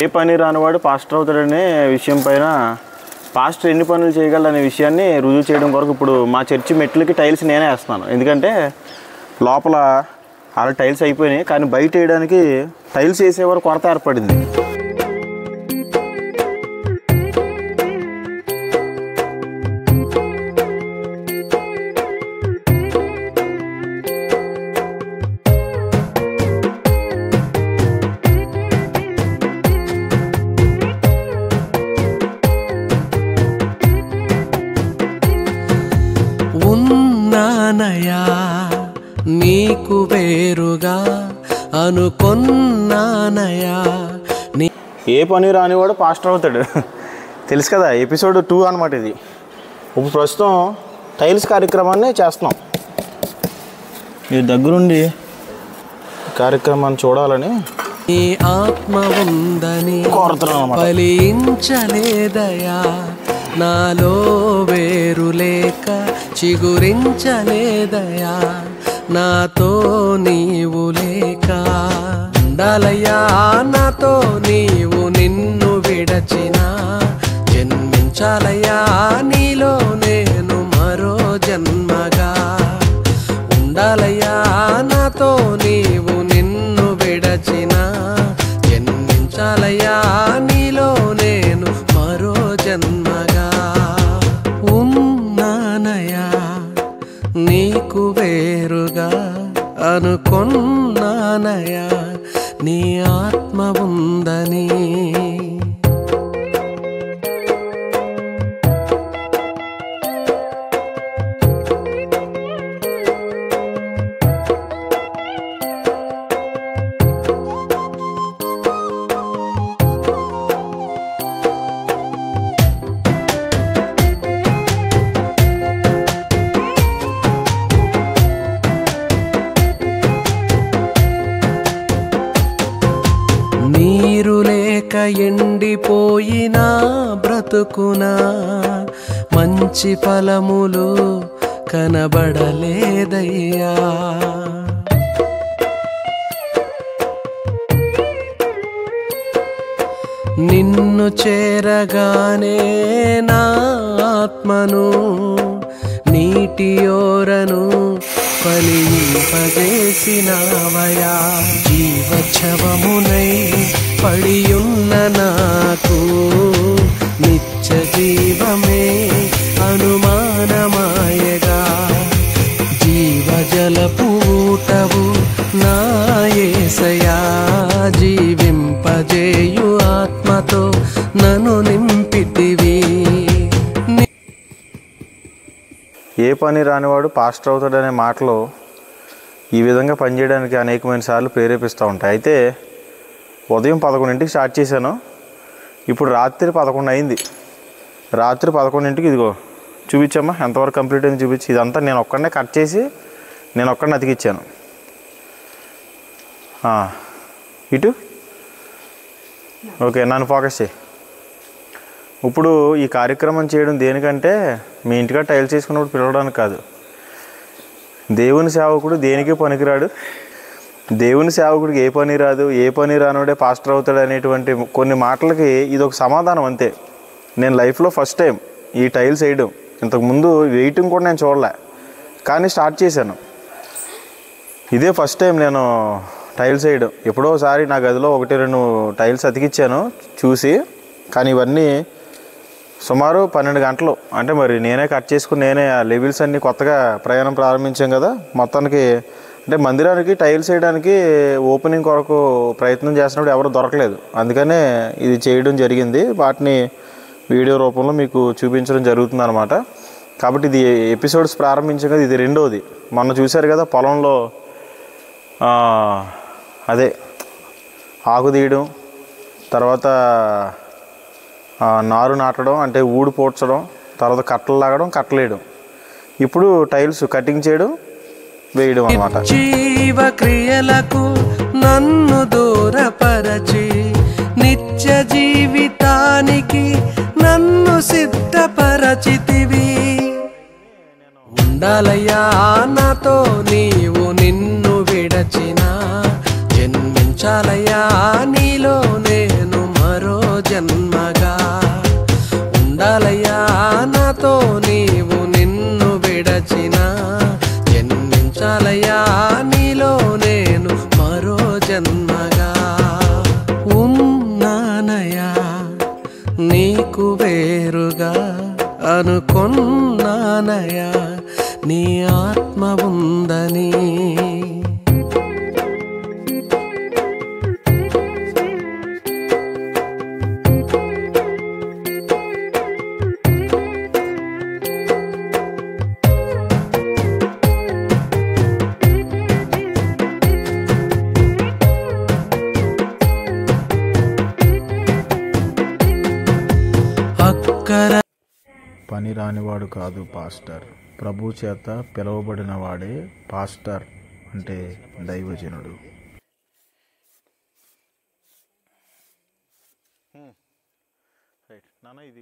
ఏ పని రానివాడు పాస్టర్ అవుతాడనే విషయం పైన పాస్టర్ ఎన్ని పనులు చేయగలడనే విషయాన్ని రుజువు చేయడం కొరకు ఇప్పుడు మా చర్చి మెట్లకి టైల్స్ నేనే వేస్తున్నాను. ఎందుకంటే లోపల అలా టైల్స్ అయిపోయినాయి, కానీ బయట వేయడానికి టైల్స్ వేసేవారు కొరత ఏర్పడింది. నీకు వేరుగా అనుకొన్నానయా. ఏ పని రానివాడు పాస్టర్ అవుతాడు తెలుసు కదా, ఎపిసోడ్ 2 అన్నమాట ఇది. ఇప్పుడు ప్రస్తుతం టైల్స్ కార్యక్రమాన్ని చేస్తున్నాం. మీ దగ్గరుండి కార్యక్రమాన్ని చూడాలని నీ ఆత్మ ఉందని ఫలించలేదయా, నాలో వేరు లేక చిగురించలేదయా, నాతో నీవు లేక ఉండాలయ్యా, నాతో నీవు నిన్ను విడచినా జన్మించాలయ్యా, నీలో నేను మరో జన్మగా ఉండాలయ్యా, నాతో నీవు నిన్ను విడచినా జన్మించాలయ్యా, నీలో నేను మరో జన్మగా ఉన్నానయ్యా, నీకు వేరుగా అనుకొన్నానయ్యా, నీ ఆత్మ ఉందని. నీరు లేక ఎండిపోయినా బ్రతుకునా మంచి ఫలములు కనబడలేదయ్యా, నిన్ను చేరగానే నా ఆత్మను నీటియోరను ఫలింపజేసినావయా, జీవచ్ఛవమునై పడియున్న నాకు నిత్య జీవమే అనుమానమాయగా, జీవజలపు ఊటవు నా యేసయ్యా, జీవింపజేయు ఆత్మతో నన్ను నింపితివి. ఏ పని రానివాడు పాస్టర్ అవుతాడనే మాటలు ఈ విధంగా పనిచేయడానికి అనేకమైన సార్లు ప్రేరేపిస్తూ ఉంటాయి. అయితే ఉదయం 11ంటికి స్టార్ట్ చేశాను, ఇప్పుడు రాత్రి 11 అయింది. రాత్రి 11ంటికి ఇదిగో చూపించమ్మా ఎంతవరకు కంప్లీట్ అయింది చూపించి. ఇదంతా నేను ఒక్కడనే కట్ చేసి నేను ఒక్కడనే అతికిచ్చాను. ఇటు ఓకే, నన్ను ఫోకస్ చేయి. ఇప్పుడు ఈ కార్యక్రమం చేయడం దేనికంటే మీ ఇంటిగా టైల్స్ చేసుకున్నప్పుడు పిలవడానికి కాదు. దేవుని సేవకుడు దేనికి పనికిరాడు, దేవుని సేవకుడికి ఏ పని రాదు, ఏ పని రానోడే పాస్టర్ అవుతాడు అనేటువంటి కొన్ని మాటలకి ఇది ఒక సమాధానం అంతే. నేను లైఫ్లో ఫస్ట్ టైం ఈ టైల్స్ వేయడం, ఇంతకుముందు వేయటం కూడా నేను చూడలే, కానీ స్టార్ట్ చేశాను. ఇదే ఫస్ట్ టైం నేను టైల్స్ వేయడం. ఎప్పుడోసారి నా గదిలో 1-2 టైల్స్ అతికిచ్చాను చూసి, కానీ ఇవన్నీ సుమారు 12 గంటలు. అంటే మరి నేనే కట్ చేసుకుని నేనే ఆ లెవెల్స్ అన్నీ కొత్తగా ప్రయాణం ప్రారంభించాం కదా, మొత్తానికి అంటే మందిరానికి టైల్స్ వేయడానికి ఓపెనింగ్ కొరకు ప్రయత్నం చేసినప్పుడు ఎవరు దొరకలేదు, అందుకనే ఇది చేయడం జరిగింది. వాటిని వీడియో రూపంలో మీకు చూపించడం జరుగుతుంది అన్నమాట. కాబట్టి ఇది ఎపిసోడ్స్ ప్రారంభించాం కదా, ఇది రెండోది. మొన్న చూశారు కదా పొలంలో అదే ఆకు తీయడం, తర్వాత నారు నాటడం అంటే ఊడు పోడ్చడం, తర్వాత కట్టలు లాగడం, కట్టలేయడం, ఇప్పుడు టైల్స్ కటింగ్ చేయడం, వేయడం అన్నమాట. జీవ క్రియలకు నన్ను దూరపరచి నిత్య జీవితానికి నన్ను సిద్ధపరచితివి. ఉండాలయ్యా నాతో నీవు నిన్ను విడచినా జన్మించాలయ్యా నీలో నేను నీలో నేను మరో జన్మగా ఉన్నానయా, నీకు వేరుగా అనుకొన్నానయా, నీ ఆత్మ ఉందని. పని రానివాడు కాదు పాస్టర్, ప్రభు చేత పిలువబడిన వాడే పాస్టర్ అంటే దైవజనుడు. నాన్న ఇది